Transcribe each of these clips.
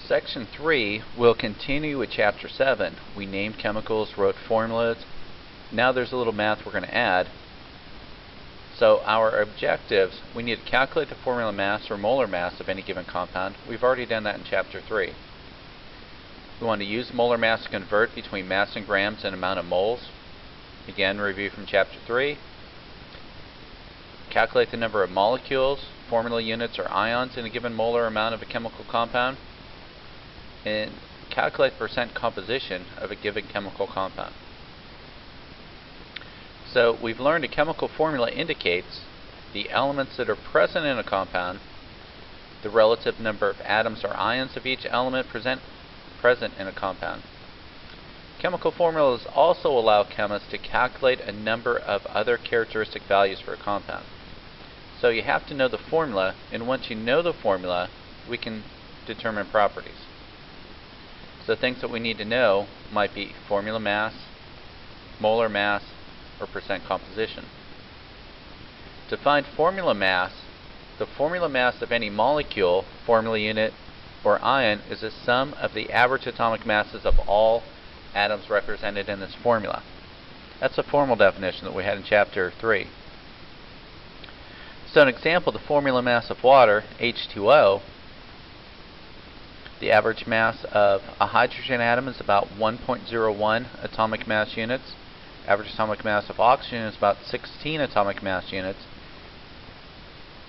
Section 3 will continue with Chapter 7. We named chemicals, wrote formulas. Now there's a little math we're going to add. So our objectives, we need to calculate the formula mass or molar mass of any given compound. We've already done that in Chapter 3. We want to use molar mass to convert between mass in grams and amount of moles. Again, review from Chapter 3. Calculate the number of molecules, formula units, or ions in a given molar amount of a chemical compound. And calculate the percent composition of a given chemical compound. So we've learned a chemical formula indicates the elements that are present in a compound, the relative number of atoms or ions of each element present in a compound. Chemical formulas also allow chemists to calculate a number of other characteristic values for a compound. So you have to know the formula, and once you know the formula, we can determine properties. So things that we need to know might be formula mass, molar mass, or percent composition. To find formula mass, the formula mass of any molecule, formula unit, or ion is the sum of the average atomic masses of all atoms represented in this formula. That's a formal definition that we had in Chapter 3. So an example, the formula mass of water, H2O, the average mass of a hydrogen atom is about 1.01 atomic mass units. Average atomic mass of oxygen is about 16 atomic mass units.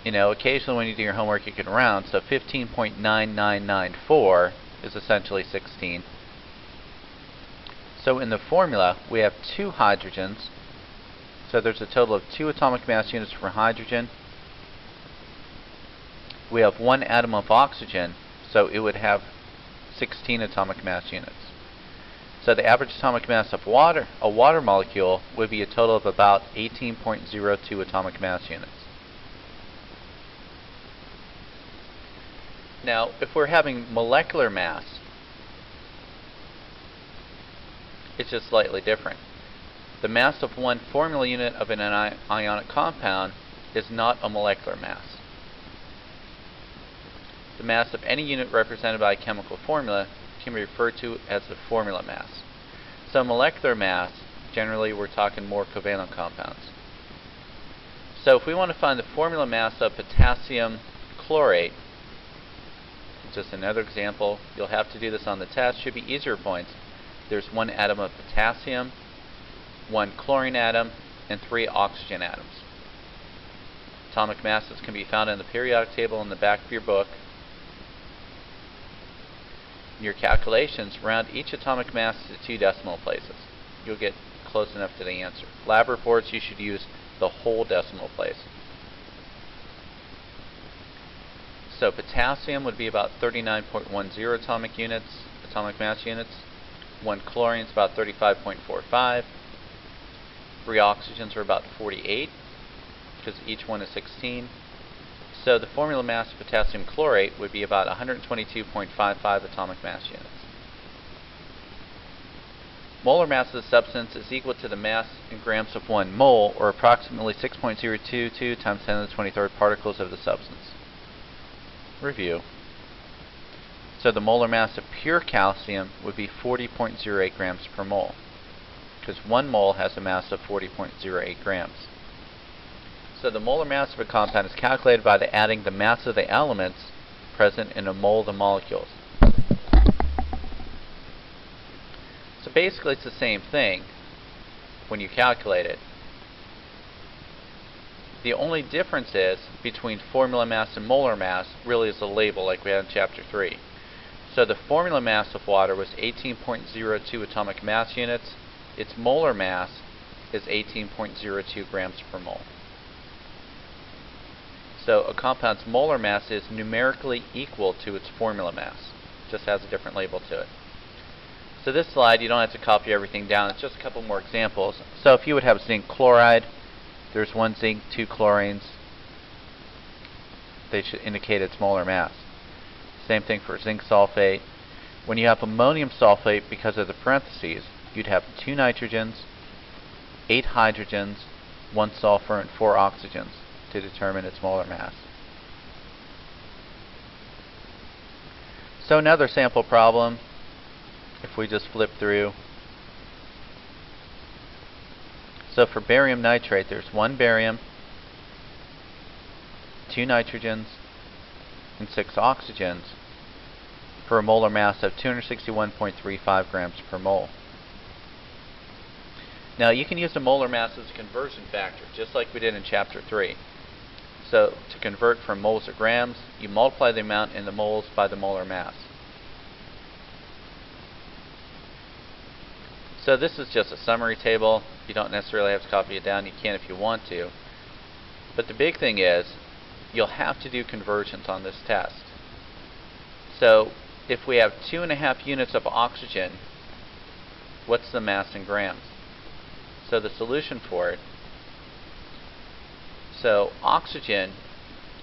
You know, occasionally when you do your homework you can round, so 15.9994 is essentially 16. So in the formula we have two hydrogens, so there's a total of 2 atomic mass units for hydrogen. We have 1 atom of oxygen, so it would have 16 atomic mass units. So the average atomic mass of water, a water molecule, would be a total of about 18.02 atomic mass units. Now, if we're having molecular mass, it's just slightly different. The mass of one formula unit of an ionic compound is not a molecular mass. The mass of any unit represented by a chemical formula can be referred to as the formula mass. So molecular mass, generally we're talking more covalent compounds. So if we want to find the formula mass of potassium chlorate, just another example, you'll have to do this on the test, should be easier points. There's 1 atom of potassium, 1 chlorine atom, and 3 oxygen atoms. Atomic masses can be found in the periodic table in the back of your book. In your calculations, round each atomic mass to 2 decimal places. You'll get close enough to the answer. Lab reports, you should use the whole decimal place. So potassium would be about 39.10 atomic mass units. 1 chlorine is about 35.45. 3 oxygens are about 48, because each one is 16. So the formula mass of potassium chlorate would be about 122.55 atomic mass units. Molar mass of the substance is equal to the mass in grams of 1 mole, or approximately 6.022 times 10 to the 23rd particles of the substance. Review. So the molar mass of pure calcium would be 40.08 grams per mole, because 1 mole has a mass of 40.08 grams. So the molar mass of a compound is calculated by adding the mass of the elements present in a mole of the molecules. So basically it's the same thing when you calculate it. The only difference is between formula mass and molar mass really is a label like we had in Chapter 3. So the formula mass of water was 18.02 atomic mass units. Its molar mass is 18.02 grams per mole. So a compound's molar mass is numerically equal to its formula mass. Just has a different label to it. So this slide, you don't have to copy everything down. It's just a couple more examples. So if you would have zinc chloride, there's 1 zinc, 2 chlorines. They should indicate its molar mass. Same thing for zinc sulfate. When you have ammonium sulfate, because of the parentheses, you'd have 2 nitrogens, 8 hydrogens, 1 sulfur, and 4 oxygens to determine its molar mass. So another sample problem, if we just flip through. So for barium nitrate, there's 1 barium, 2 nitrogens, and 6 oxygens for a molar mass of 261.35 grams per mole. Now you can use the molar mass as a conversion factor, just like we did in Chapter 3. So to convert from moles to grams, you multiply the amount in the moles by the molar mass. So this is just a summary table. You don't necessarily have to copy it down. You can if you want to. But the big thing is, you'll have to do conversions on this test. So if we have 2.5 units of oxygen, what's the mass in grams? So the solution for it, so oxygen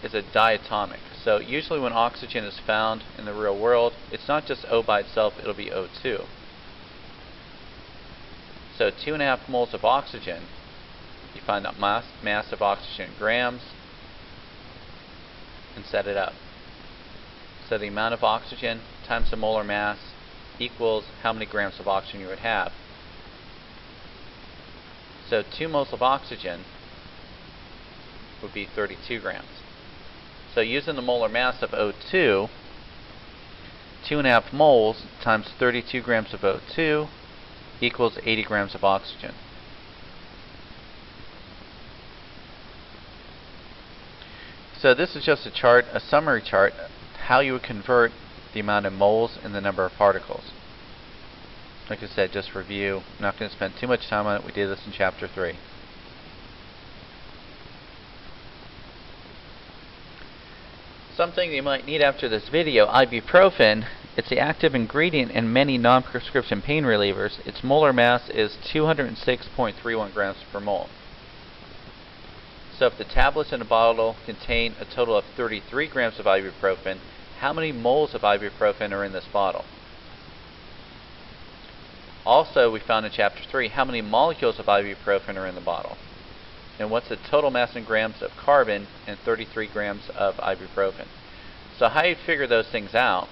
is a diatomic. So usually when oxygen is found in the real world, it's not just O by itself, it'll be O2. So 2.5 moles of oxygen, you find the mass of oxygen in grams and set it up. So the amount of oxygen times the molar mass equals how many grams of oxygen you would have. So 2 moles of oxygen would be 32 grams. So using the molar mass of O2, 2.5 moles times 32 grams of O2 equals 80 grams of oxygen. So this is just a chart, a summary chart, how you would convert the amount of moles and the number of particles. Like I said, just review. I'm not going to spend too much time on it. We did this in Chapter 3. Something you might need after this video, ibuprofen. It's the active ingredient in many non-prescription pain relievers. Its molar mass is 206.31 grams per mole. So if the tablets in a bottle contain a total of 33 grams of ibuprofen, how many moles of ibuprofen are in this bottle? Also, we found in Chapter 3 how many molecules of ibuprofen are in the bottle. And what's the total mass in grams of carbon and 33 grams of ibuprofen. So how you figure those things out,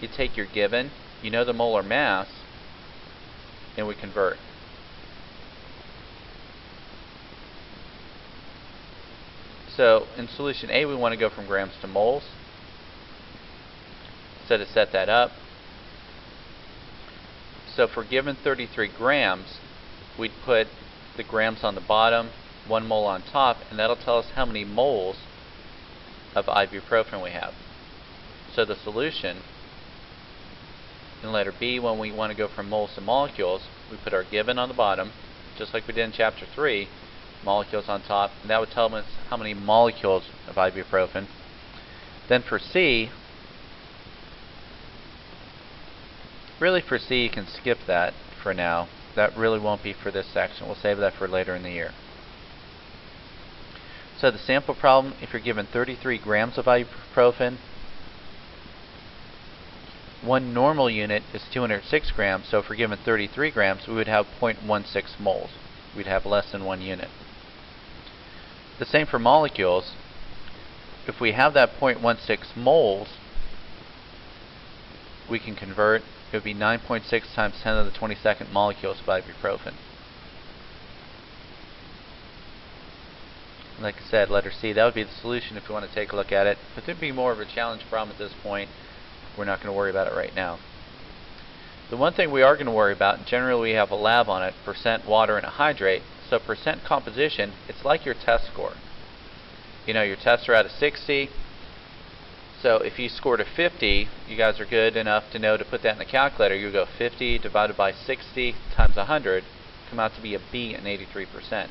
you take your given, you know the molar mass, and we convert. So in solution A, we want to go from grams to moles. So to set that up, so if we're given 33 grams, we'd put the grams on the bottom, 1 mole on top, and that'll tell us how many moles of ibuprofen we have. So the solution in letter B, when we want to go from moles to molecules, we put our given on the bottom, just like we did in Chapter 3, molecules on top, and that would tell us how many molecules of ibuprofen. Then for C, really for C you can skip that for now. That really won't be for this section. We'll save that for later in the year. So the sample problem, if you're given 33 grams of ibuprofen, 1 normal unit is 206 grams, so if we're given 33 grams, we would have 0.16 moles. We'd have less than 1 unit. The same for molecules. If we have that 0.16 moles, we can convert. It would be 9.6 times 10 to the 22nd molecules of ibuprofen. Like I said, letter C, that would be the solution if you want to take a look at it. But it would be more of a challenge problem at this point. We're not going to worry about it right now. The one thing we are going to worry about, and generally we have a lab on it, percent water and a hydrate. So percent composition, it's like your test score. You know, your tests are out of 60. So if you scored a 50, you guys are good enough to know to put that in the calculator. You go 50 divided by 60 times 100, come out to be a B and 83%.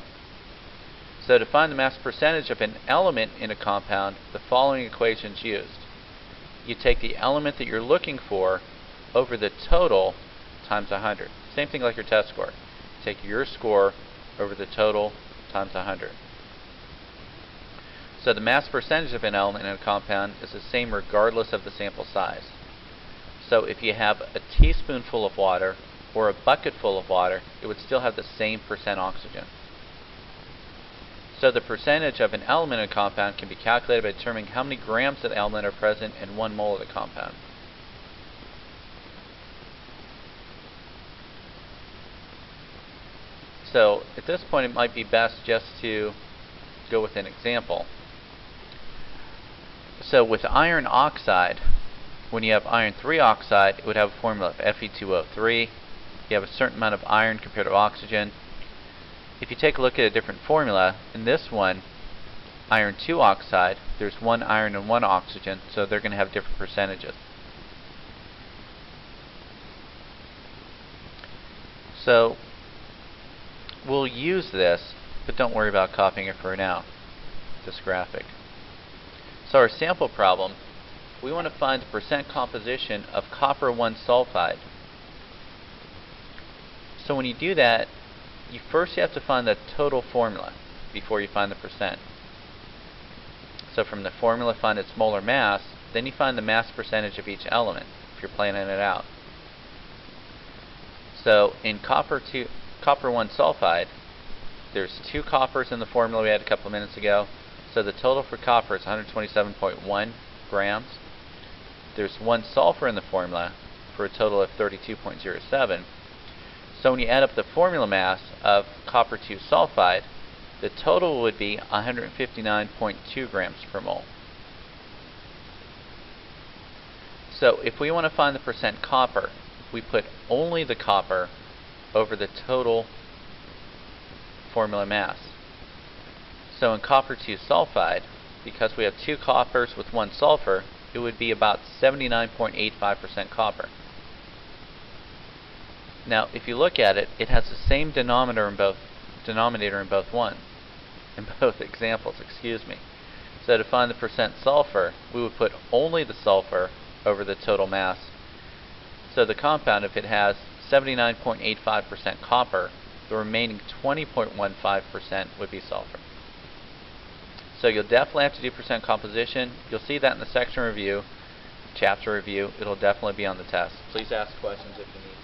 So to find the mass percentage of an element in a compound, the following equation is used. You take the element that you're looking for over the total times 100. Same thing like your test score. Take your score over the total times 100. So the mass percentage of an element in a compound is the same regardless of the sample size. So if you have a teaspoonful of water or a bucketful of water, it would still have the same percent oxygen. So the percentage of an element in a compound can be calculated by determining how many grams of the element are present in 1 mole of the compound. So at this point it might be best just to go with an example. So with iron oxide, when you have iron 3 oxide, it would have a formula of Fe2O3. You have a certain amount of iron compared to oxygen. If you take a look at a different formula, in this one, iron 2 oxide, there's 1 iron and 1 oxygen, so they're going to have different percentages. So we'll use this, but don't worry about copying it for now, this graphic. So our sample problem, we want to find the percent composition of copper 1 sulfide. So when you do that, you first have to find the total formula before you find the percent. So from the formula, find its molar mass, then you find the mass percentage of each element if you're planning it out. So in copper 1 sulfide, there's 2 coppers in the formula we had a couple of minutes ago. So the total for copper is 127.1 grams. There's 1 sulfur in the formula for a total of 32.07. So when you add up the formula mass of copper 2 sulfide, the total would be 159.2 grams per mole. So if we want to find the percent copper, we put only the copper over the total formula mass. So in copper 2 sulfide, because we have 2 coppers with 1 sulfur, it would be about 79.85% copper. Now, if you look at it, it has the same denominator in both examples, excuse me. So to find the percent sulfur, we would put only the sulfur over the total mass. So the compound, if it has 79.85% copper, the remaining 20.15% would be sulfur. So you'll definitely have to do percent composition. You'll see that in the section review, chapter review. It'll definitely be on the test. Please ask questions if you need.